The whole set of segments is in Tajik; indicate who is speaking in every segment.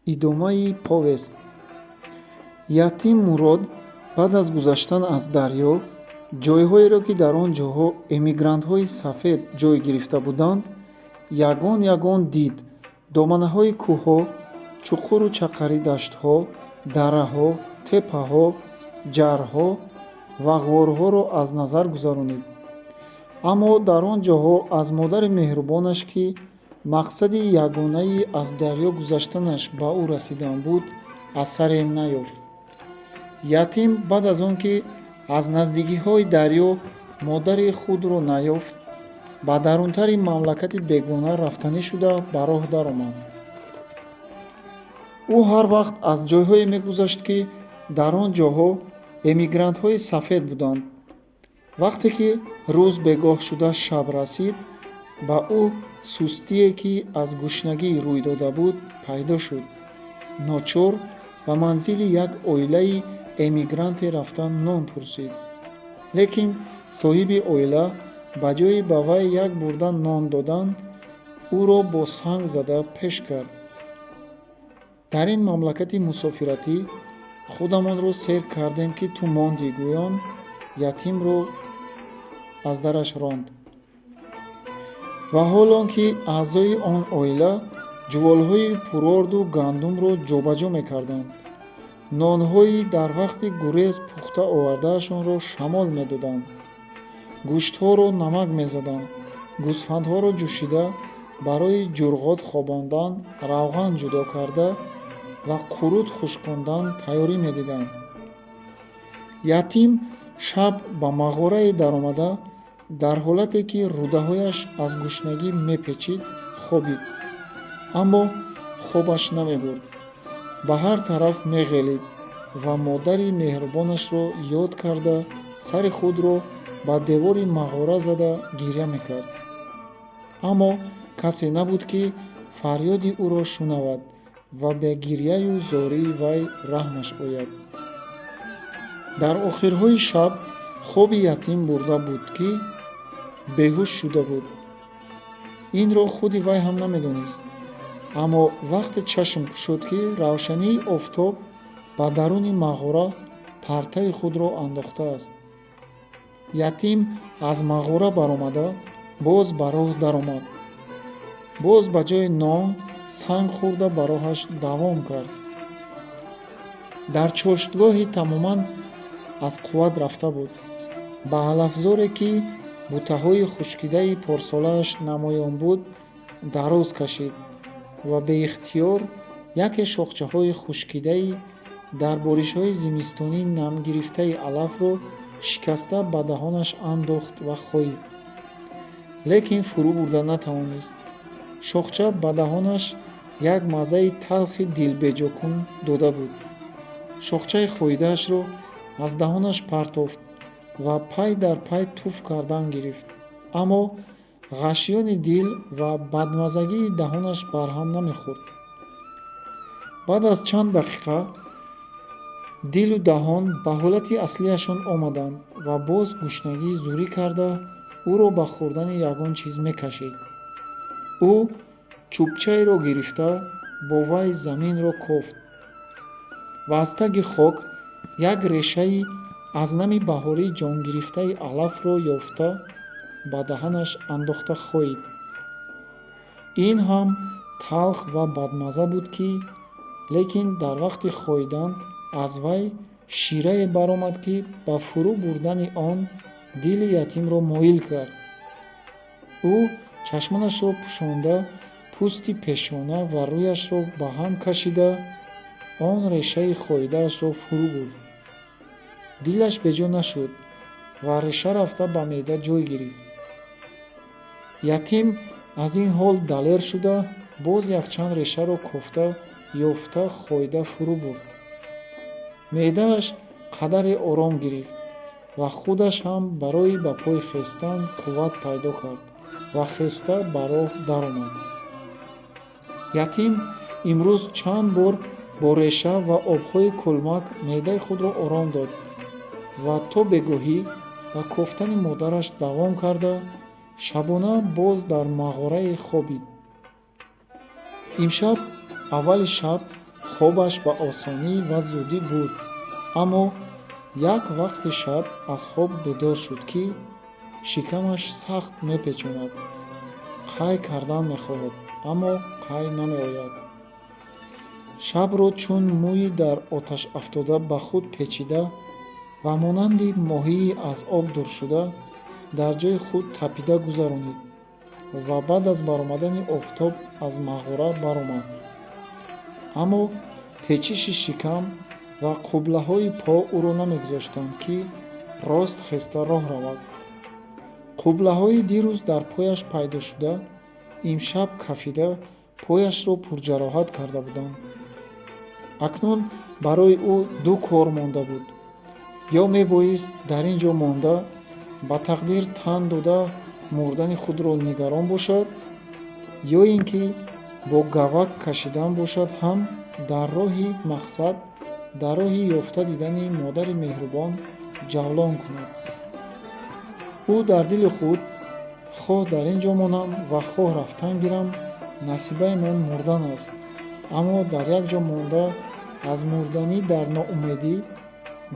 Speaker 1: идомаи повест. Ятим Мурод баъд аз гузаштан аз дарё ҷойҳоеро, ки дар он ҷоҳо эмигрантҳои сафед ҷой гирифта буданд, ягон ягон дид. доманаҳои кӯҳҳо, чуқуру чақари даштҳо, дараҳо, теппаҳо, ҷарҳо ва ғорҳоро аз назар гузаронид. аммо дар он ҷоҳо аз модари меҳрубонаш, ки мақсади ягонаи аз дарё гузаштанаш ба ӯ расидан буд, асаре наёфт. Ятим баъд аз он ки аз наздикиҳои дарё модари худро наёфт, ба дарунтари мамлакати бегона рафтанӣ шуда ба роҳ даромад. ӯ ҳар вақт аз ҷойҳое мегузашт, ки дар он ҷоҳо эмигрантҳои сафед буданд. вақте ки рӯз бегоҳ шуда шаб расид, ба ӯ сустие, ки аз гушнагӣ рӯй дода буд, пайдо шуд. ночор ба манзили як оилаи эмигранте рафта нон пурсид. лекин соҳиби оила ба ҷои ба вай як бурда нон додан, ӯро бо санг зада пеш кард. дар ин мамлакати мусофиратӣ худамонро сер кардем, ки ту мондӣ, гӯён ятимро аз дараш ронд. ва ҳолон ки аъзои он оила ҷуволҳои пурорду гандумро ҷобаҷо мекарданд, нонҳои дар вақти гурез пухта овардаашонро шамол медоданд, гӯштҳоро намак мезаданд, гӯсфандҳоро ҷӯшида барои ҷурғот хобондан равған ҷудо карда ва қурут хушкондан тайёрӣ медиданд. ятим шаб ба мағорае даромада, дар ҳолате ки рӯдаҳояш аз гушнагӣ мепечид, хобид. аммо хобаш намебурд. ба ҳар тараф меғелид ва модари меҳрубонашро ёд карда, сари худро ба девори мағора зада гирья мекард. аммо касе набуд, ки фарёди ӯро шунавад ва ба гирьяю зории вай раҳмаш ояд. дар охирҳои шаб хоби ятим бурда буд, ки беҳуш шуда буд. инро худи вай ҳам намедонист. аммо вақте чашм кушод, ки равшании офтоб ба даруни мағора партаи худро андохтааст. ятим аз мағора баромада боз ба роҳ даромад. боз ба ҷои нон санг хӯрда ба роҳаш давом кард. дар чоштгоҳи тамоман аз қувват рафта буд. ба алафзоре, ки бутаҳои хушкидаи порсолааш намоён буд, дароз кашид ва беихтиёр яке шохчаҳои хушкидаи дар боришҳои зимистонӣ намгирифтаи алафро шикаста ба даҳонаш андохт ва хоид. лекин фурӯ бурда натавонист. шохча ба даҳонаш як маззаи талхи дилбеҷокун дода буд. шохчаи хоидаашро аз даҳонаш партофт ва пай дар пай туф кардан гирифт. аммо ғашёни дил ва бадмазагии даҳонаш барҳам намехӯрд. баъд аз чанд дақиқа дилу даҳон ба ҳолати аслиашон омаданд ва боз гушнагӣ зурӣ карда, ӯро ба хӯрдани ягон чиз мекашид. ӯ чӯбчаеро гирифта бо вай заминро кофт ва аз таги хок як решаи аз нами баҳории ҷонгирифтаи алафро ёфта ба даҳанаш андохта хоид. ин ҳам талх ва бадмазза буд, ки лекин дар вақти хоидан аз вай ширае баромад, ки ба фурӯ бурдани он дили ятимро моил кард. ӯ чашмонашро пӯшонда, пӯсти пешона ва рӯяшро ба ҳам кашида, он решаи хоидаашро фурӯ бурд. дилаш беҷо нашуд ва реша рафта ба меъда ҷой гирифт. ятим аз ин ҳол далер шуда, боз якчанд решаро кофта ёфта хоида фурӯ бурд. меъдааш қадаре ором гирифт ва худаш ҳам барои ба пой хестан қувват пайдо кард ва хеста ба роҳ даромад. ятим имрӯз чанд бор бо реша ва обҳои кӯлмак меъдаи худро ором дод ва то бегоҳӣ ба кофтани модараш давом карда, шабона боз дар мағорае хобид. имшаб аввали шаб хобаш ба осонӣ ва зудӣ бурд. Аммо як вақти шаб аз хоб бедор шуд, ки шикамаш сахт мепечонад. қай кардан мехоҳад, аммо қай намеояд. Шабро чун мӯйи дар оташ афтода ба худ печида ва монанди моҳии аз об дур шуда дар ҷои худ тапида гузаронид ва баъд аз баромадани офтоб аз мағора баромад. Аммо печиши шикам ва қублаҳои по ӯро намегузоштанд, ки рост хеста роҳ равад. қублаҳои дирӯз дар пояш пайдо шуда, имшаб кафида пояшро пурҷароҳат карда буданд. акнун барои ӯ ду кор монда буд: ё мебоист дар ин ҷо монда ба тақдир тан дода мурдани худро нигарон бошад, ё ин ки бо гавак кашидан бошад ҳам дар роҳи мақсад, дар роҳи ёфта дидани модари меҳрубон ҷавлон кунад. ӯ дар дили худ: хоҳ дар ин ҷо монам ва хоҳ рафтан гирам, насибаи ман мурдан аст. Аммо дар як ҷо монда аз мурданӣ дар ноумедӣ,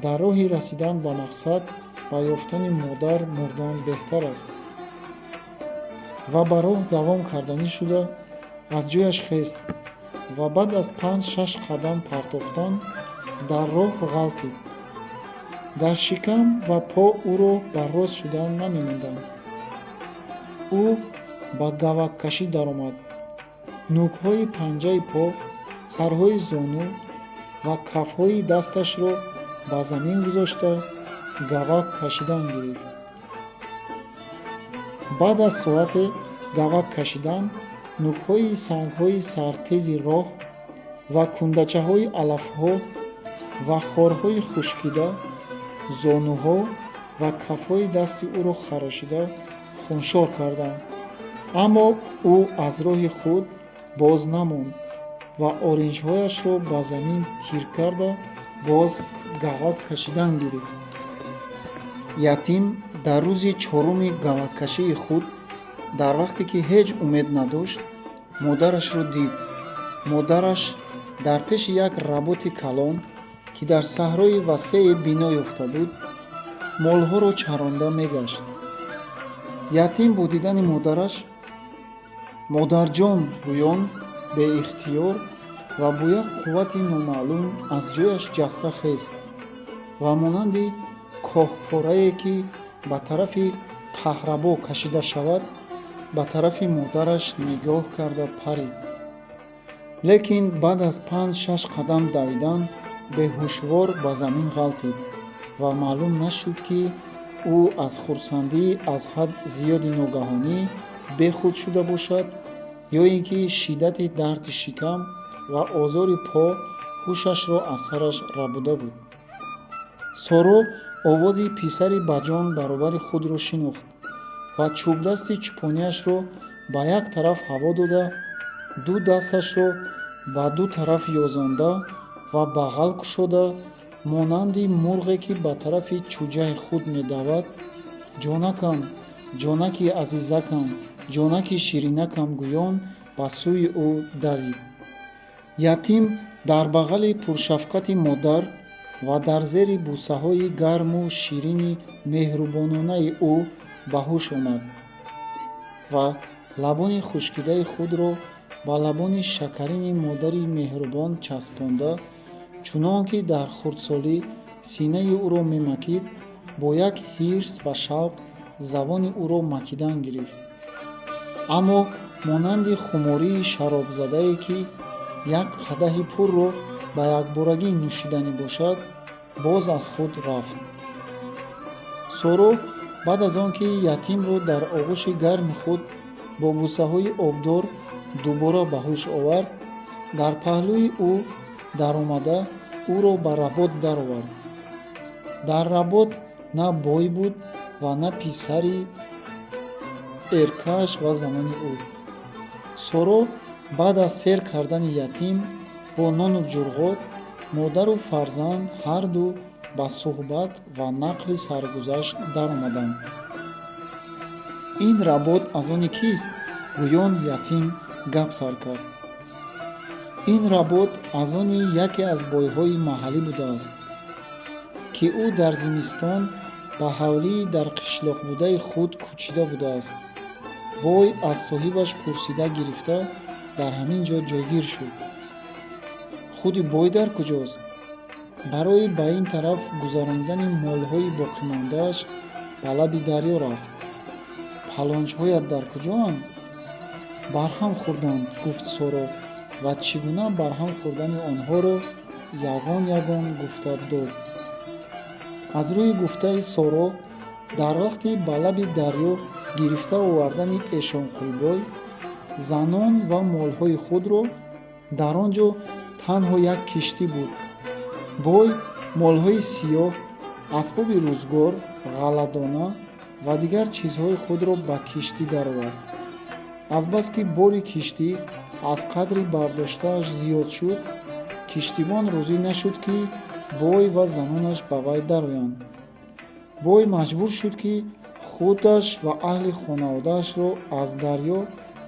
Speaker 1: дар роҳи расидан ба мақсад, ба ёфтани модар мурдан беҳтар аст. Ва ба роҳ давом карданӣ шуда аз ҷояш хест ва баъд аз 5-6 қадам партофтан дар роҳ ғалтид. дар шикам ва по ӯро баррост шудан намемонданд. ӯ ба гаваккашӣ даромад. нӯкҳои панҷаи по, сарҳои зону ва кафҳои дасташро ба замин гузошта гавак кашидан гирифт. баъд аз соате гавак кашидан, нӯкҳои сангҳои сартези роҳ ва кундачаҳои алафҳо ва хорҳои хушкида зонуҳо ва кафҳои дасти ӯро харошида хуншор карданд. Аммо ӯ аз роҳи худ боз намонд ва оринҷҳояшро ба замин тир карда боз гавак кашидан гирифт. Ятим дар рӯзи чоруми гаваккашии худ, дар вақте ки ҳеҷ умед надошт, модарашро дид. модараш дар пеши як работи калон, ки дар саҳрои васеъи бино ёфта буд, молҳоро чаронда мегашт. ятим бо дидани модараш: модарҷон, гӯён беихтиёр ва бо як қуввати номаълум аз ҷояш ҷаста хест ва монанди коҳпорае, ки ба тарафи қаҳрабо кашида шавад, ба тарафи модараш нигоҳ карда парид. лекин баъд аз 5-6 қадам давидан беҳушвор ба замин ғалтид ва маълум нашуд, ки ӯ аз хурсандӣ аз ҳад зиёди ногаҳонӣ бехуд шуда бошад, ё ин ки шиддати дарди шикам ва озори по ҳушашро аз сараш рабуда буд. соро овози писари баҷон баробари худро шинохт ва чӯбдасти чӯпониашро ба як тараф ҳаво дода, ду дасташро ба ду тараф ёзонда ва бағал кушода, монанди мурғе, ки ба тарафи чӯҷаи худ медавад: ҷонакам, ҷонаки азизакам, ҷонаки ширинакам гӯён ба сӯи ӯ давид. ятим дар бағали пуршафқати модар ва дар зери бусаҳои гарму ширини меҳрубононаи ӯ ба ҳуш омад ва лабони хушкидаи худро ба лабони шакарини модари меҳрубон часпонда, чунон ки дар хурдсолӣ синаи ӯро мемакид, бо як ҳирс ва шавқ забони ӯро макидан гирифт. Аммо монанди хумории шаробзадае, ки як қадаҳи пурро ба якборагӣ нӯшиданӣ бошад, боз аз худ рафт. соро баъд аз он ки ятимро дар оғӯши гарми худ бо бусаҳои обдор дубора ба ҳуш овард, дар паҳлӯи ӯ даромада ӯро ба работ даровард. дар работ на бой буд ва на писари эркааш ва занони ӯ. соро баъд аз сер кардани ятим бо нону ҷурғот, модару фарзанд ҳарду ба суҳбат ва нақли саргузашт даромаданд. ин работ аз они кист? гӯён ятим гап сар кард. ин работ аз они яке аз бойҳои маҳаллӣ будааст, ки ӯ дар зимистон ба ҳавлии дар қишлоқ будаи худ кӯчида будааст. бой аз соҳибаш пурсида гирифта дар ҳамин ҷо ҷойгир шуд. худи бой дар куҷост? барои ба ин тараф гузарондани молҳои боқимондааш ба лаби дарё рафт. палонҷҳоят дар куҷоанд? барҳам хӯрданд, гуфт Соро ва чӣ гуна барҳам хӯрдани онҳоро ягон ягон гуфта дод. аз рӯи гуфтаи Соро дар вақти ба лаби дарё гирифта овардани Эшонқулбой занон ва молҳои худро дар он ҷо танҳо як киштӣ буд. бой молҳои сиёҳ, асбоби рӯзгор, ғалладона ва дигар чизҳои худро ба киштӣ даровард. азбаски бори киштӣ аз қадри бардоштааш зиёд шуд, киштибон розӣ нашуд ки бой ва занонаш ба вай дароянд. бой маҷбур шуд ки худаш ва аҳли хонаводаашро аз дарё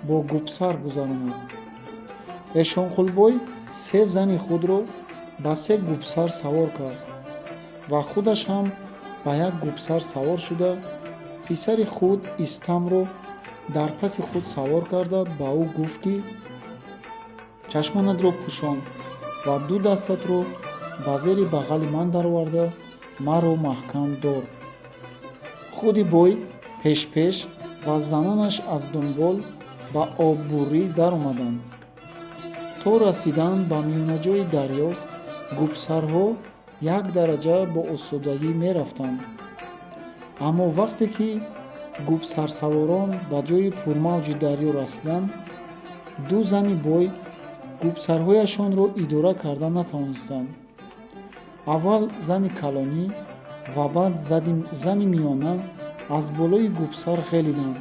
Speaker 1: бо гупсар гузаронад. эшонқулбой се зани худро ба се гупсар савор кард ва худаш ҳам ба як гупсар савор шуда, писари худ Истамро дар паси худ савор карда ба ӯ гуфт ки чашмонатро пӯшон ва ду дастатро ба зери бағали ман дароварда маро маҳкам дор. худи бой пеш-пеш ва занонаш аз дунбол ба оббурӣ даромаданд. то расидан ба миёнаҷои дарё, гупсарҳо як дараҷа бо осудагӣ мерафтанд. аммо вақте ки гупсарсаворон ба ҷои пурмавҷи дарё расиданд, ду зани бой гупсарҳояшонро идора карда натавонистанд. аввал зани калонӣ ва баъд зани миёна аз болои гупсар ғелиданд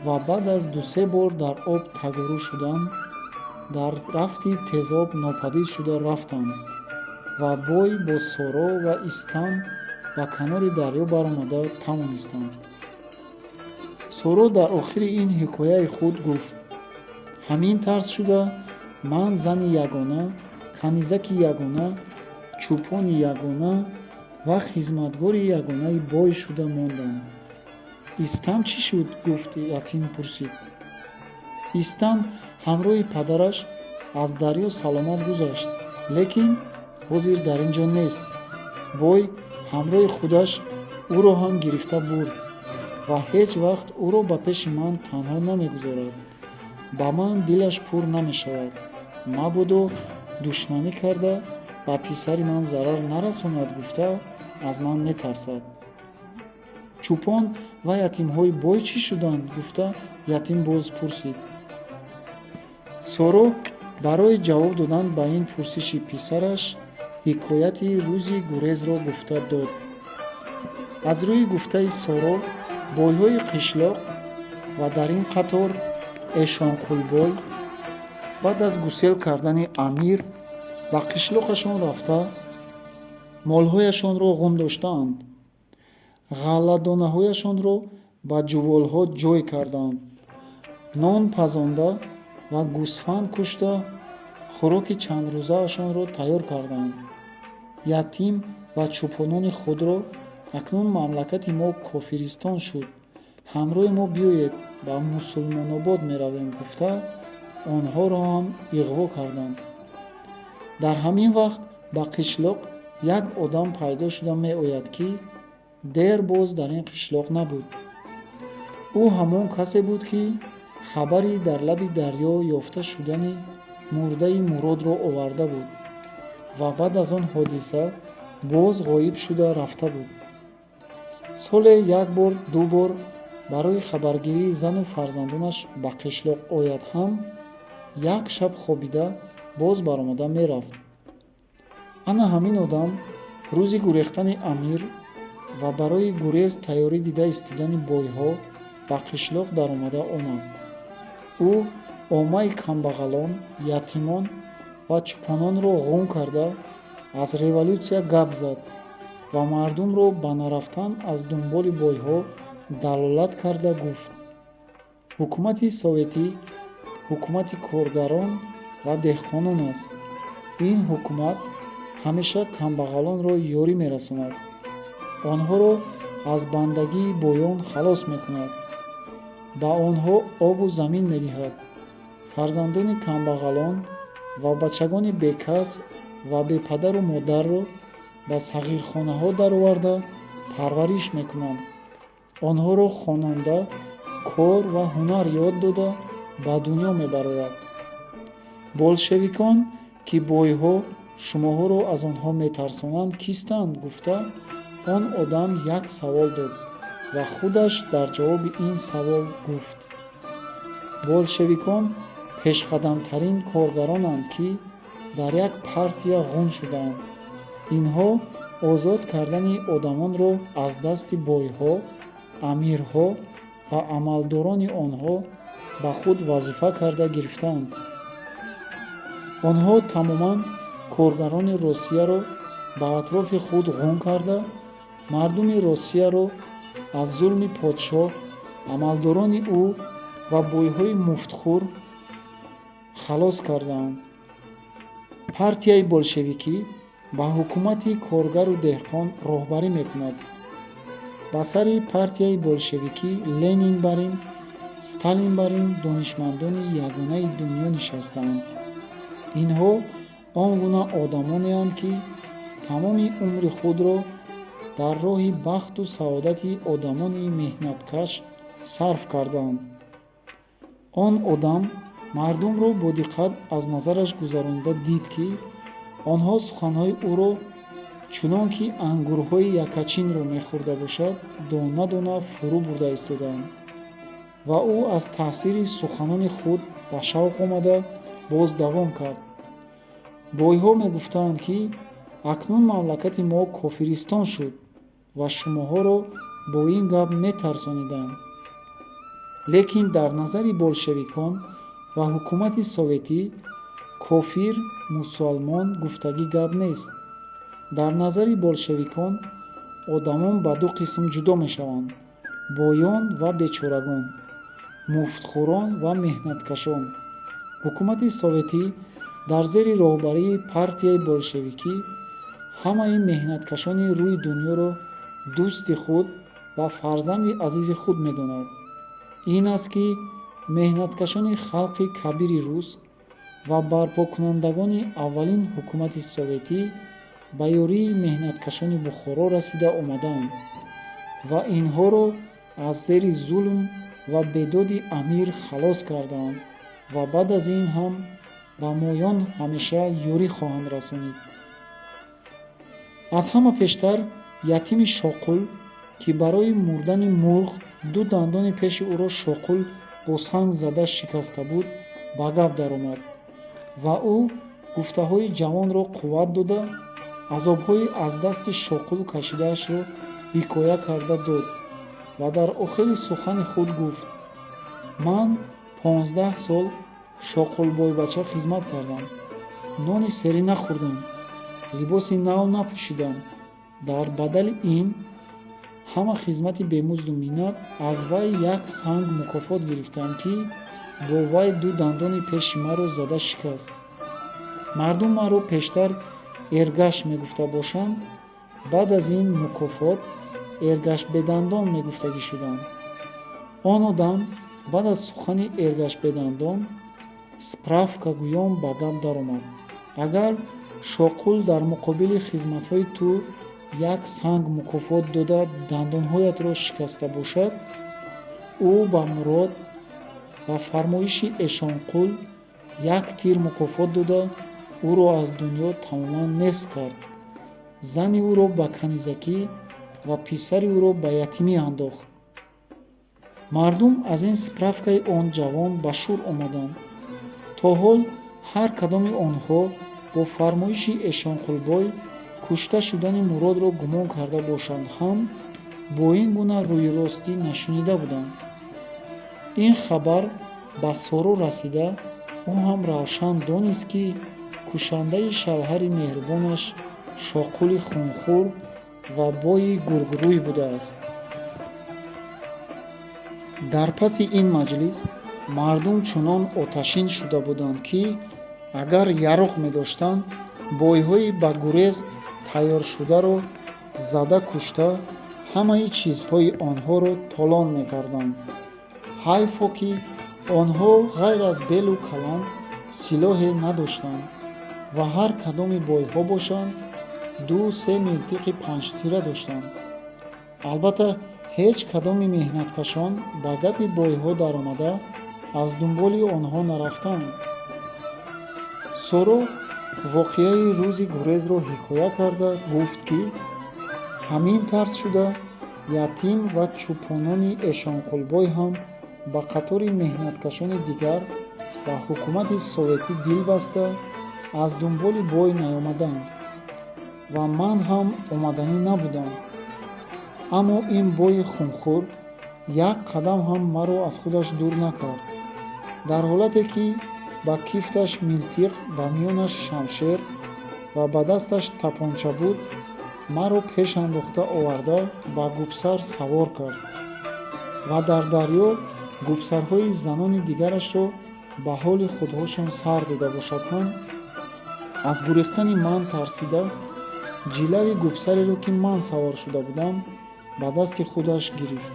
Speaker 1: ва баъд аз ду-се бор дар об тагорӯ шуданд, дар рафти тезоб нопадид шуда рафтанд ва бой бо Соро ва Истам ба канори дарё баромада тавонистанд. Соро дар охири ин ҳикояи худ гуфт: ҳамин тарз шуда ман зани ягона, канизаки ягона, чӯпони ягона ва хизматгори ягонаи бой шуда мондам. Истам чӣ шуд? Гуфт ятим пурсид. Истам ҳамроҳи падараш аз дарё саломат гузашт, лекин ҳозир дар ин ҷо нест. бой ҳамроҳи худаш ӯро ҳам гирифта бурд ва ҳеҷ вақт ӯро ба пеши ман танҳо намегузорад. ба ман дилаш пур намешавад. мабодо душманӣ карда ба писари ман зарар нарасонад гуфта аз ман метарсад. чӯпон ва ятимҳои бой чӣ шуданд? Гуфта ятим боз пурсид. Соро барои ҷавоб додан ба ин пурсиши писараш ҳикояти рӯзи гурезро гуфта дод. аз рӯи гуфтаи Соро бойҳои қишлоқ ва дар ин қатор Эшонқулбой баъд аз гусел кардани амир ба қишлоқашон рафта молҳояшонро ғун доштаанд. ғалладонаҳояшонро ба ҷуволҳо ҷой кардаанд. нон пазонда ва гӯсфанд кушта хӯроки чандрӯзаашонро тайёр кардаанд. ятим ва чӯпонони худро акнун мамлакати мо кофиристон шуд, ҳамроҳи мо биёед ба мусулмонобод меравем гуфта онҳоро ҳам иғво карданд. дар ҳамин вақт ба қишлоқ як одам пайдо шуда меояд ки дер боз дар ин қишлоқ набуд. ӯ ҳамон касе буд ки хабари дар лаби дарё ёфта шудани мурдаи Муродро оварда буд ва баъд аз он ҳодиса боз ғоиб шуда рафта буд. соле як бор ду бор барои хабаргирии зану фарзандонаш ба қишлоқ ояд ҳам як шаб хобида боз баромада мерафт. ана ҳамин одам рӯзи гурехтани амир ва барои гурез тайёрӣ дида истодани бойҳо ба қишлоқ даромада омад. ӯ омаи камбағалон, ятимон ва чӯпононро ғун карда аз революсия гап зад ва мардумро ба нарафтан аз дунболи бойҳо далолат карда гуфт: ҳукумати советӣ ҳукумати коргарон ва деҳқонон аст. ин ҳукумат ҳамеша камбағалонро ёрӣ мерасонад. онҳоро аз бандагии боён халос мекунад. ба онҳо обу замин медиҳад. фарзандони камбағалон ва бачагони бекас ва бепадару модарро ба сағирхонаҳо дароварда парвариш мекунад. онҳоро хонанда, кор ва ҳунар ёд дода ба дунё мебарорад. болшевикон, ки бойҳо шумоҳоро аз онҳо метарсонанд, кистанд гуфта, он одам як савол дод ва худаш дар ҷавоби ин савол гуфт: болшевикон пешқадамтарин коргаронанд, ки дар як партия ғун шудаанд. инҳо озод кардани одамонро аз дасти бойҳо, амирҳо ва амалдорони онҳо ба худ вазифа карда гирифтаанд. онҳо тамоман коргарони Росияро ба атрофи худ ғун карда, мардуми Росияро аз зулми подшоҳ, амалдорони ӯ ва бойҳои муфтхӯр халос кардаанд. партияи болшевикӣ ба ҳукумати коргару деҳқон роҳбарӣ мекунад. ба сари партияи болшевикӣ Ленин бар ин, Сталин бар ин донишмандони ягонаи дунё нишастаанд. инҳо он гуна одамонеанд, ки тамоми умри худро дар роҳи бахту саодати одамони меҳнаткаш сарф кардаанд. он одам мардумро бо диққат аз назараш гузаронида дид, ки онҳо суханҳои ӯро чунон ки ангурҳои якачинро мехӯрда бошад, дона дона фурӯ бурда истодаанд. ва ӯ аз таъсири суханони худ ба шавқ омада боз давом кард: бойҳо мегуфтанд, ки акнун мамлакати мо кофиристон шуд ва шумоҳоро бо ин гап метарсониданд. лекин дар назари болшевикон ва ҳукумати советӣ кофир мусалмон гуфтагӣ гап нест. дар назари болшевикон одамон ба ду қисм ҷудо мешаванд: боён ва бечорагон, муфтхӯрон ва меҳнаткашон. ҳукумати советӣ дар зери роҳбарии партияи болшевикӣ ҳамаи меҳнаткашони рӯи дунёро дӯсти худ ва фарзанди азизи худ медонад. ин аст, ки меҳнаткашони халқи кабири рус ва барпокунандагони аввалин ҳукумати советӣ ба ёрии меҳнаткашони Бухоро расида омадаанд ва инҳоро аз зери зулм ва бедоди амир халос кардаанд ва баъд аз ин ҳам ба моён ҳамеша ёрӣ хоҳанд расонид. аз ҳама пештар ятими Шоқул, ки барои мурдани мурғ ду дандони пеши ӯро Шоқул бо санг зада шикаста буд, ба гап даромад ва ӯ гуфтаҳои ҷавонро қувват дода, азобҳои аз дасти Шоқул кашидаашро ҳикоя карда дод ва дар охири сухани худ гуфт: ман 15 сол Шоқулбойбача хизмат кардам, нони серӣ нахӯрдам, либоси нав напӯшидам. дар бадали ин ҳама хизмати бемузду миннат аз вай як санг мукофот гирифтам, ки бо вай ду дандони пеши маро зада шикаст. мардум маро пештар Эргаш мегуфта бошанд, баъд аз ин мукофот Эргашбедандон мегуфтагӣ шуданд. он одам баъд аз сухани Эргашбедандон справкагӯён ба гап даромад: агар Шоқул дар муқобили хизматҳои ту як санг мукофот дода дандонҳоятро шикаста бошад, ӯ ба мурод ва фармоиши Эшонқул як тир мукофот дода ӯро аз дунё тамоман нест кард, зани ӯро ба канизакӣ ва писари ӯро ба ятимӣ андохт. мардум аз ин справкаи он ҷавон ба шӯр омаданд. то ҳол ҳар кадоми онҳо бо фармоиши Эшонқулбой кушта шудани Муродро гумон карда бошанд ҳам бо ин гуна рӯйростӣ нашунида буданд. ин хабар ба Соро расида, ӯ ҳам равшан донист, ки кушандаи шавҳари меҳрубонаш Шоқули хунхӯр ва бои гургурӯй будааст. дар паси ин маҷлис мардум чунон оташин шуда буданд, ки агар яруқ медоштанд, бойҳои ба гурез тайёршударо зада кушта, ҳамаи чизҳои онҳоро толон мекарданд. ҳайфо, ки онҳо ғайр аз белу калан силоҳе надоштанд ва ҳар кадоми бойҳо бошанд 2-3 милтиқи панҷтира доштанд. албатта ҳеҷ кадоми меҳнаткашон ба гапи бойҳо даромада аз дунболи онҳо нарафтанд. соро воқеаи рӯзи гурезро ҳикоя карда гуфт, ки ҳамин тарз шуда ятим ва чӯпонони эшонқулбой ҳам ба қатори меҳнаткашони дигар ба ҳукумати советӣ дил баста аз дунболи бой наёмаданд ва ман ҳам омаданӣ набудам. аммо ин бои хунхӯр як қадам ҳам маро аз худаш дур накард. дар ҳолате ки ба кифташ милтиқ, ба миёнаш шамшер ва ба дасташ тапонча буд, маро пеш андохта оварда ба гупсар савор кард ва дар дарё гупсарҳои занони дигарашро ба ҳоли худҳошон сар дода бошад ҳам, аз гурехтани ман тарсида, ҷилави гупсареро, ки ман савор шуда будам, ба дасти худаш гирифт.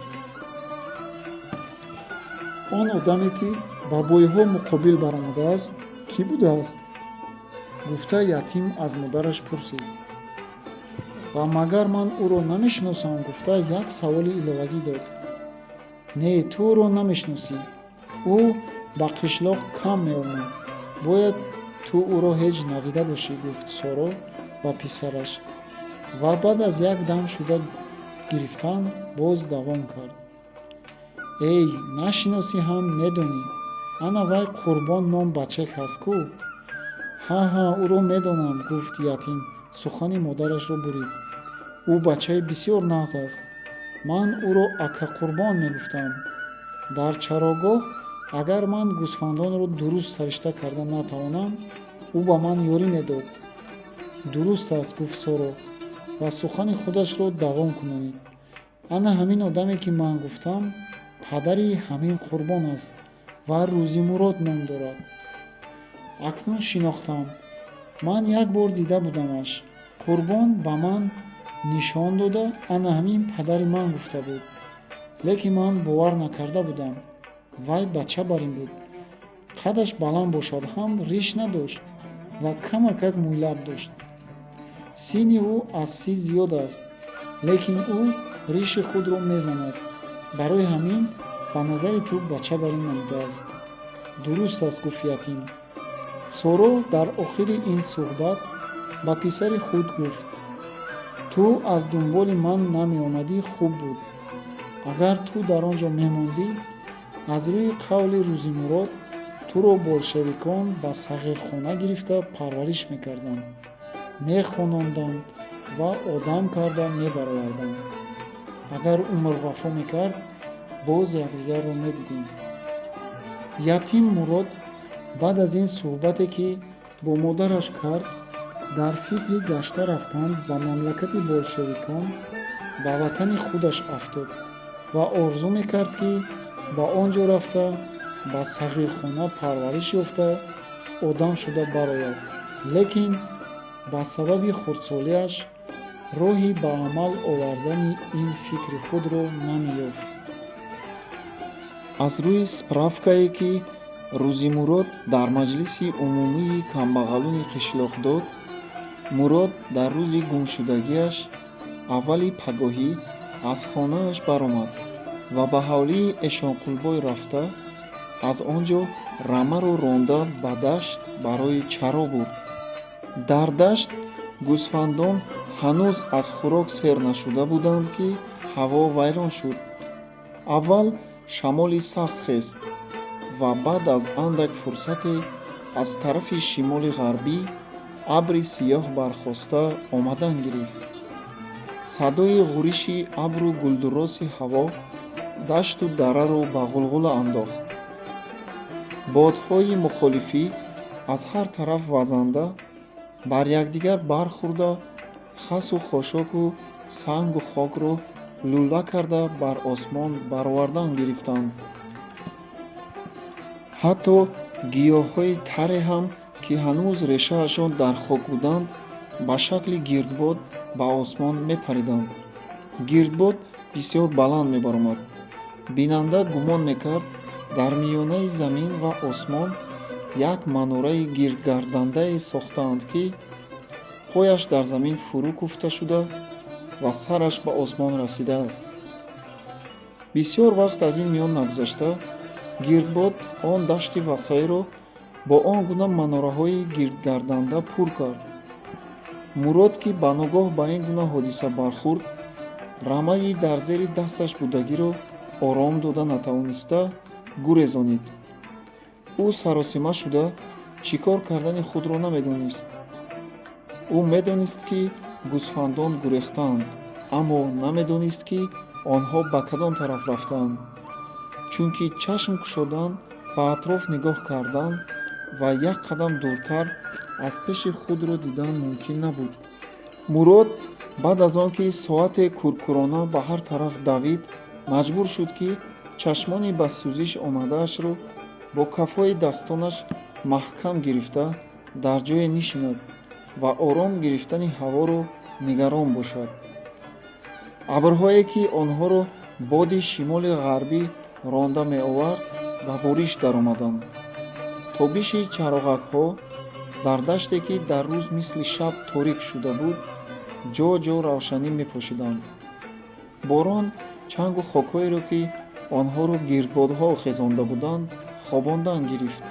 Speaker 1: он одаме, ки ба бойҳо муқобил баромадааст, кӣ будааст? гуфта ятим аз модараш пурсид. ва магар ман ӯро намешиносам? гуфта як саволи иловагӣ дод. Не, ту ӯро намешиносӣ. ӯ ба қишлоқ кам меомад. бояд ту ӯро ҳеҷ надида бошӣ, гуфт Соро ба писараш ва баъд аз як дам шуда гирифтан боз давом кард. Эй, нашиносӣ ҳам медонӣ. Ана вай Қурбон ном бачак ҳаст ку? Ҳа, ӯро медонам, гуфт ятим сухани модарашро бурид. ӯ бачаи бисёр нағз аст. ман ӯро ака Қурбон мегуфтам. дар чарогоҳ агар ман гӯсфандонро дуруст саришта карда натавонам, ӯ ба ман ёрӣ медод. дуруст аст, гуфт Соро ва сухани худашро давом кунонид. ана ҳамин одаме, ки ман гуфтам, падари ҳамин Қурбон аст ва Рӯзимурод ном дорад. акнун шинохтам. ман як бор дида будамаш. Қурбон ба ман нишон дода, ана ҳамин падари ман гуфта буд. лекин ман бовар накарда будам. вай бачабарин буд. қадаш баланд бошад ҳам риш надошт ва камакак мӯйлаб дошт. синни ӯ аз 30 зиёд аст, лекин ӯ риши худро мезанад. барои ҳамин ба назари ту бачабарин намудааст. дуруст аст, гуфт ятим. Соро дар охири ин суҳбат ба писари худ гуфт. ту аз дунболи ман намеомадӣ, хуб буд. агар ту дар он ҷо мемондӣ, аз рӯи қавли Рӯзимурод туро болшевикон ба сағирхона гирифта парвариш мекарданд, мехононданд ва одам карда мебароварданд. агар умр вафо мекард, боз якдигарро медидем. ятим Мурод баъд аз ин суҳбате, ки бо модараш кард, дар фикри гашта рафтан ба мамлакати болшевикон, ба ватани худаш афтод ва орзу мекард, ки ба он ҷо рафта ба сағирхона парвариш ёфта одам шуда барояд. лекин ба сабаби хурдсолиаш роҳи ба амал овардани ин фикри худро намеёфт. аз рӯи справкае, ки Рӯзимурод дар маҷлиси умумии камбағалони қишлоқ дод, Мурод дар рӯзи гумшудагиаш аввали пагоҳӣ аз хонааш баромад ва ба ҳавлии Эшонқулбой рафта, аз он ҷо рамаро ронда ба дашт барои чаро бурд. дар дашт гӯсфандон ҳанӯз аз хӯрок сер нашуда буданд, ки ҳаво вайрон шуд. аввал шамоли сахт хест ва баъд аз андак фурсате аз тарафи шимоли ғарбӣ абри сиёҳ бархоста омадан гирифт. садои ғуриши абру гулдурроси ҳаво дашту дараро ба ғулғула андохт. бодҳои мухолифӣ аз ҳар тараф вазанда бар якдигар бархӯрда, хасу хошоку сангу хокро лӯла карда бар осмон баровардан гирифтанд. ҳатто гиёҳҳои таре ҳам ки ҳанӯз решаашон дар хок буданд, ба шакли гирдбод ба осмон мепариданд. Гирдбод бисёр баланд мебаромад. бинанда гумон мекард дар миёнаи замин ва осмон як манораи гирдгардандае сохтаанд, ки пояш дар замин фурӯ куфта шуда ва сараш ба осмон расидааст. бисёр вақт аз ин миён нагузашта, гирдбод он дашти васеъро бо он гуна манораҳои гирдгарданда пур кард. мурод, ки ба ногоҳ ба ин гуна ҳодиса бархӯрд, рамаи дар зери дасташ будагиро ором дода натавониста гурезонид. ӯ саросима шуда чӣ кор кардани худро намедонист. ӯ медонист, ки гӯсфандон гурехтаанд, аммо намедонист, ки онҳо ба кадом тараф рафтаанд, чунки чашм кушодан, ба атроф нигоҳ кардан ва як қадам дуртар аз пеши худро дидан мумкин набуд. мурод баъд аз он ки соате куркурона ба ҳар тараф давид, маҷбур шуд, ки чашмони ба сӯзиш омадаашро бо кафҳои дастонаш маҳкам гирифта дар ҷое нишинад ва ором гирифтани ҳаворо нигарон бошад. абрҳое, ки онҳоро боди шимоли ғарбӣ ронда меовард, ба бориш даромаданд. тобиши чароғакҳо дар даште, ки дар рӯз мисли шаб торик шуда буд, ҷо ҷо равшанӣ мепошиданд. борон чангу хокҳоеро, ки онҳоро гирдбодҳо хезонда буданд, хобондан гирифт.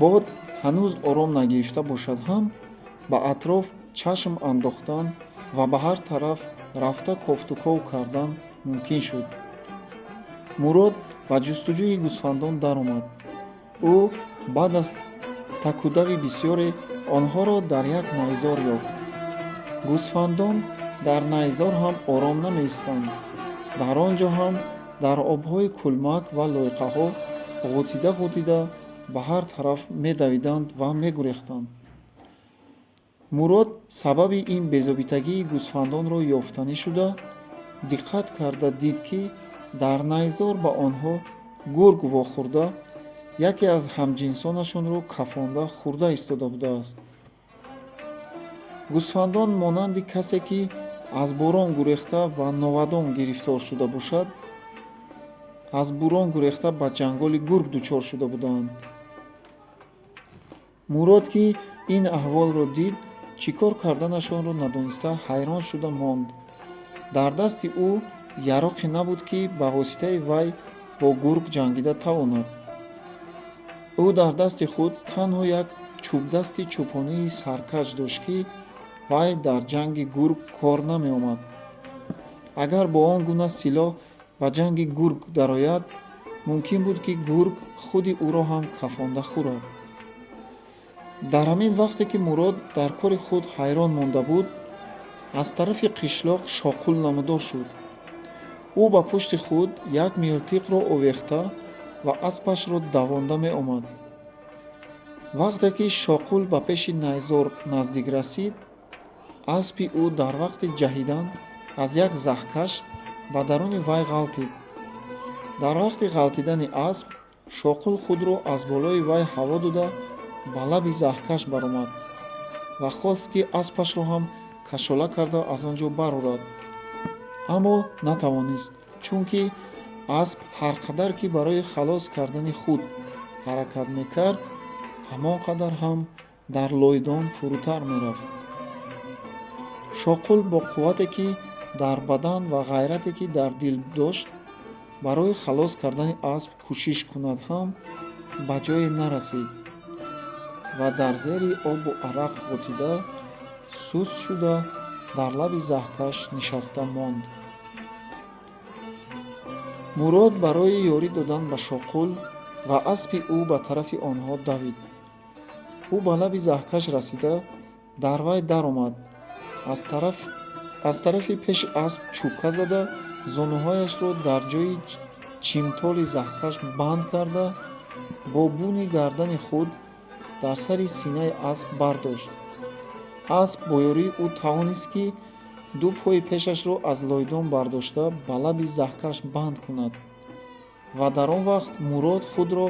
Speaker 1: бод ҳанӯз ором нагирифта бошад ҳам, ба атроф чашм андохтан ва ба ҳар тараф рафта кофтуков кардан мумкин шуд. мурод ба ҷустуҷӯи гӯсфандон даромад. ӯ баъд аз такудави бисёре онҳоро дар як найзор ёфт. гӯсфандон дар найзор ҳам ором намеистанд. дар он ҷо ҳам дар обҳои кӯлмак ва лойқаҳо ғутида ғутида ба ҳар тараф медавиданд ва мегурехтанд. мурод сабаби ин безобитагии гӯсфандонро ёфтанӣ шуда, диққат карда дид, ки дар найзор ба онҳо гург вохӯрда, яке аз ҳамҷинсонашонро кафонда хӯрда истода будааст. гӯсфандон монанди касе, ки аз борон гурехта ба новадон гирифтор шуда бошад, аз бурон гурехта ба ҷанголи гург дучор шуда буданд. мурод, ки ин аҳволро дид, чӣ кор карданашонро надониста ҳайрон шуда монд. дар дасти ӯ яроқе набуд, ки ба воситаи вай бо гург ҷангида тавонад. ӯ дар дасти худ танҳо як чӯбдасти чӯпонии саркаҷ дошт, ки вай дар ҷанги гург кор намеомад. агар бо он гуна силоҳ ба ҷанги гург дарояд, мумкин буд, ки гург худи ӯро ҳам кафонда хӯрад. дар ҳамин вақте, ки мурод дар кори худ ҳайрон монда буд, аз тарафи қишлоқ шоқул намудор шуд. ӯ ба пушти худ як милтиқро овехта ва аспашро давонда меомад. вақте ки шоқул ба пеши найзор наздик расид, аспи ӯ дар вақти ҷаҳидан аз як заҳкаш ба даруни вай ғалтид. дар вақти ғалтидани асп, шоқул худро аз болои вай ҳаво дода ба лаби заҳкаш баромад ва хост, ки аспашро ҳам кашола карда аз он ҷо барорад. аммо натавонист, чунки асп ҳар қадар, ки барои халос кардани худ ҳаракат мекард, ҳамон қадар ҳам дар лойдон фурӯтар мерафт. шоқул бо қуввате, ки дар бадан ва ғайрате, ки дар дил дошт, барои халос кардани асп кӯшиш кунад ҳам ба ҷое нарасид ва дар зери обу арақ ғутида, суст шуда дар лаби заҳкаш нишаста монд. мурод барои ёрӣ додан ба шоқул ва аспи ӯ ба тарафи онҳо давид. ӯ ба лаби заҳкаш расида, дар вай даромад. аз тарафи пеши асп чӯбка зада, зонуҳояшро дар ҷои чимтоли заҳкаш банд карда, бо буни гардани худ дар сари синаи асп бардошт. асп бо ёрии ӯ тавонист, ки ду пои пешашро аз лойдон бардошта ба лаби заҳкаш банд кунад ва дар он вақт мурод худро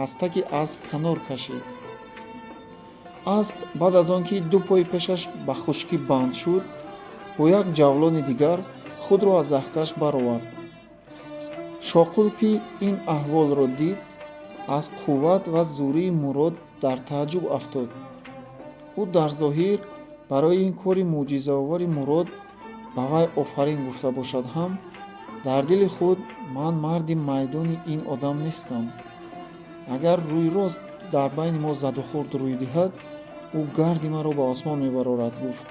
Speaker 1: аз таги асп канор кашид. اسب بعد از آن که دو پای پیشش به خشکی بند شد، با یک جولان دیگر خود را از زهکش برآورد. شاقول که این احوال را دید، از قوت و زوری مراد در تعجب افتاد. او در ظاهر برای این کاری معجزه‌آور مراد به وی آفرین گفته باشد هم، در دل خود من مرد میدان این آدم نیستم. اگر روی راست در بین ما زد و خورد روی دهد، او گردی مرا به آسمان میبرارد گفت.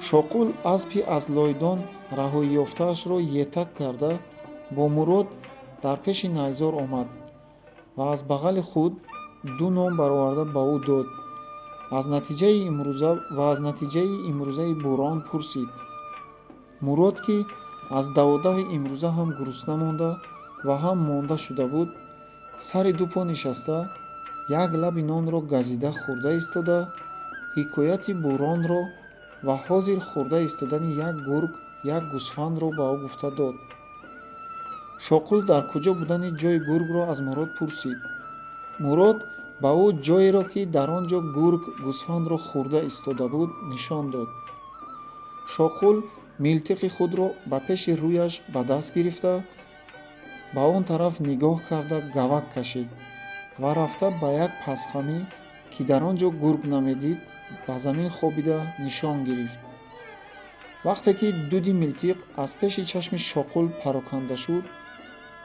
Speaker 1: شاقول اسبی از لایدان رهایی یافته‌اش را یتک کرده با مراد در پیش نیزار آمد و از بغل خود دو نام برآورده به او داد. از نتیجه امروزه بوران پرسید. مراد که از دوده امروزه هم گرسنه مانده و هم مانده شده بود، سر دو پا نشسته یک لبی نان را گزیده خورده ایستاده، حکایت بوران را و حاضر خورده ایستادن یک گرگ یک گوسفند را به او گفته داد. شاقول در کجا بودن جای گرگ را از مراد پرسید. مراد به او جایی را که در آنجا گرگ گوسفند را خورده ایستاده بود نشان داد. شاقول ملتق خود را به پیش رویش به دست گرفته به آن طرف نگاه کرده گوک کشید و رفته به یک پسخمی که در آنجا گرگ نمیدید به زمین خوابیده نشان گرفت. وقتی که دودی ملتق از پیش چشم شاقول پراکنده شد،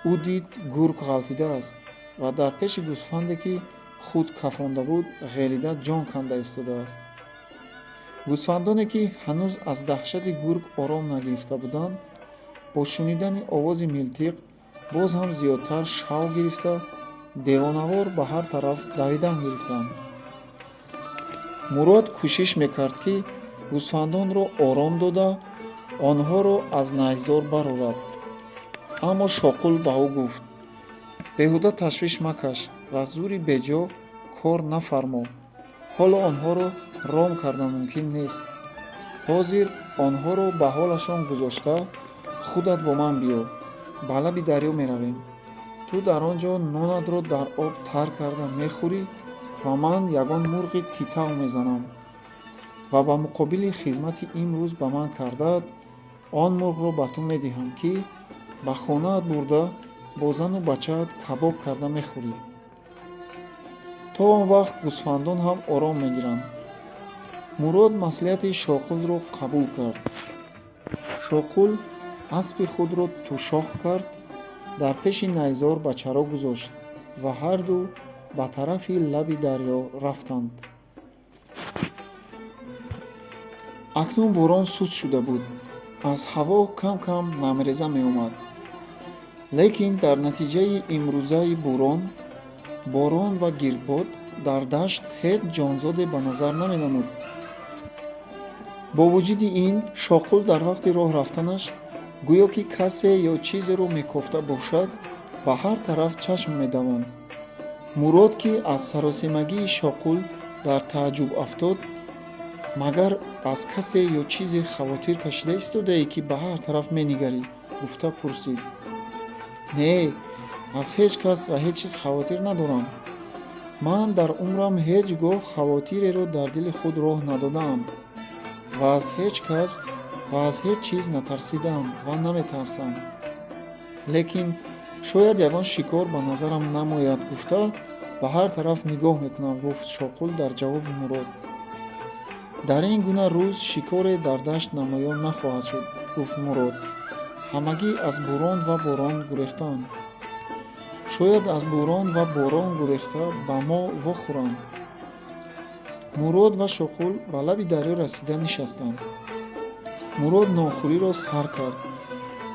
Speaker 1: او دید گرگ غلطیده است و در پیش گوسفنده که خود کفانده بود غلیده جان کنده ایستاده است. گوسفندانی که هنوز از دهشت گرگ آرام نگرفته بودند، با شنیدن آواز ملتق باز هم زیادتر شوق گرفته دیوانه‌وار به هر طرف دویدن گرفتند. مراد کوشش میکرد که گوسفندان را آرام داده آنها را از نیزار برآورد، اما شاقول به او گفت بیهوده تشویش مکش و زوری بجا کار نفرما. حالا آنها را رام کردن ممکن نیست. حاضر آنها را به حالشان گذاشته خودت با من بیا. به لب دریا میرویم. تو در آنجا نانت را در آب تر کرده میخوری و من یگان مرغ تیتو میزنم و به مقابل خدمت امروز به من کرده‌ات آن مرغ را به تو میدهم که به خانه‌ات برده با زن و بچه‌ات کباب کرده میخوری. تا آن وقت گوسفندان هم آرام میگیرند. مراد مصلحت شاقول را قبول کرد. شاقول اسب خود را توشاخ کرد، در پیش نیزار به چرا گذاشت و هر دو به طرف لب دریا رفتند. اکنون باران سست شده بود. از هوا کم کم نمریزه می آمد. لیکن در نتیجه امروزه باران و گردباد در دشت هیچ جانزاده به نظر نمی نمود. با وجود این شاقول در وقت راه رفتنش گویا که کسی یا چیزی رو میکافته باشد به هر طرف چشم میدواند. مراد که از سراسیمگی شاقول در تعجب افتاد، مگر از کسی یا چیزی خواطر کشیده ایستاده ای که به هر طرف مینگری؟ گفته پرسید. نه، از هیچ کس و هیچ چیز خواطر ندارم. من در عمرم هیچگاه خواطری را در دل خود راه ندادم و از هیچ کس و از هیچ چیز نترسیدم و نمیترسم. لیکن شاید یگان شکار به نظرم نماید گفته به هر طرف نگاه میکنم، گفت شاقول در جواب مراد. در این گونه روز شکار در دشت نمایان نخواهد شد، گفت مراد. همگی از بوران و باران گریختند. شاید از بوران و باران گریخته به ما واخورند. مراد و شاقول به لب دریا رسیده نشستند. مراد نانخوری را سر کرد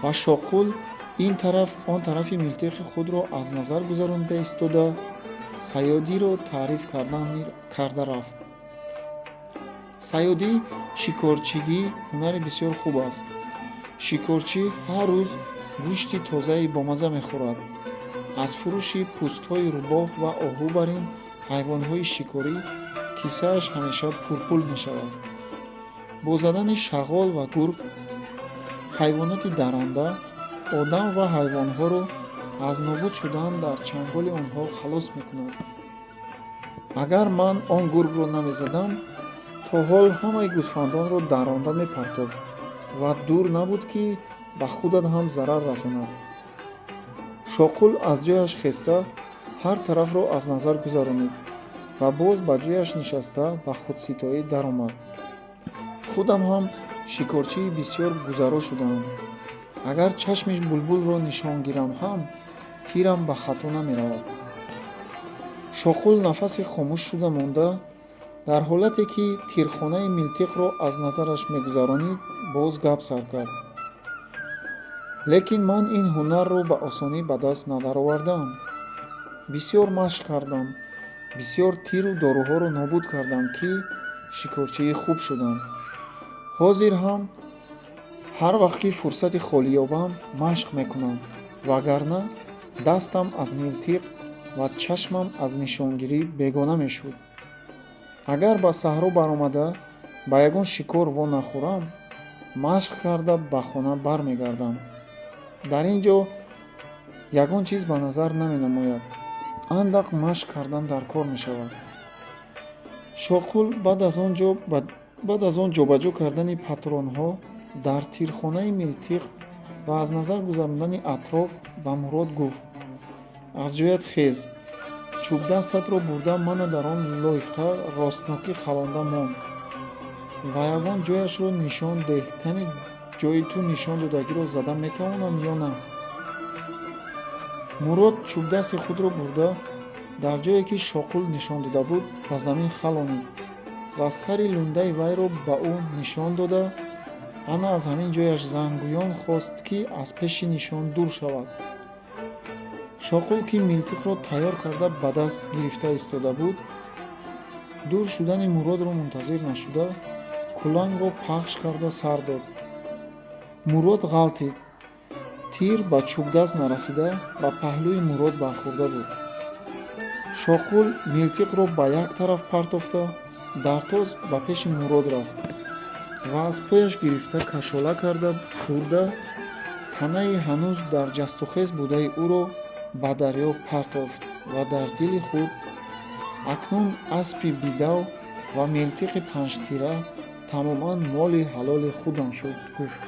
Speaker 1: و شاقول این طرف آن طرف ملتق خود را از نظر گذرانده ایستاده صیادی را تعریف کرده رفت. صیادی شکارچیگی هنر بسیار خوب است. شکارچی هر روز گوشت تازه با مزه میخورد. از فروش پوست‌های روباه و آهو بر این حیوان‌های شکاری کیسه‌اش همیشه پرپول می‌شود. با زدن شغال و گرگ حیوانات درنده آدم و حیوان‌ها را از نابود شدن در چنگال آنها خلاص می‌کند. агар ман он гургро намезадам, то ҳол ҳамаи гӯсфандонро даронда мепартофт ва дур набуд ки ба худат ҳам зарар расонад. Шоқул аз ҷояш хеста ҳар тарафро аз назар гузаронид ва боз ба ҷояш нишаста ба худситоӣ даромад. худам ҳам шикорчии бисёр гузаро шудаам. агар чашмиш булбулро нишон гирам ҳам, тирам ба хато намеравад. шоқул нафасе хомӯш шуда монда, дар ҳолате ки тирхонаи милтиқро аз назараш мегузаронид, боз гап сар кард. лекин ман ин ҳунарро ба осонӣ ба даст надаровардам. бисёр машқ кардам, бисёр тиру доруҳоро нобуд кардам, ки шикорчии хуб шудам. ҳозир ҳам ҳар вақт ки фурсати холӣ ёбам, машқ мекунам, вагарна дастам аз милтиқ ва чашмам аз нишонгирӣ бегона мешуд. агар ба саҳро баромада ба ягон шикор вонахӯрам, машқ карда ба хона бармегардам. дар ин ҷо ягон чиз ба назар наменамояд. андақ машқ кардан дар кор мешавад. шоқул баъд аз он ҷобаҷо кардани патронҳо дар тирхонаи милтиқ ва аз назар гузарондани атроф ба Мурод гуфт: аз ҷоят хез, чӯбдастатро бурда мана дар он лойқа ростнокӣ халонда мон ва ягон ҷояшро нишон деҳ. кани ҷои ту нишон додагиро зада метавонам ё на? Мурод чӯбдасти худро бурда дар ҷое ки Шоқул нишон дода буд ба замин халонид ва сари лундаи вайро ба ӯ нишон дода, ана аз ҳамин ҷояш зангӯён хост ки аз пеши нишон дур шавад. Шоқул ки милтиқро тайёр карда ба даст гирифта истода буд, дур шудани Муродро мунтазир нашуда, кулангро пахш карда сар дод. Мурод ғалтид. тир ба чӯбдаст нарасида ба паҳлӯи Мурод бархӯрда буд. Шоқул милтиқро ба як тараф партофта, дартоз ба пеши Мурод рафт ва аз пояш гирифта кашола карда бурда, танаи ҳанӯз дар ҷастухез будаи ӯро ба дарё партофт ва дар дили худ: акнун аспи бидав ва милтиқи панҷтира тамоман моли ҳалоли худам шуд, гуфт.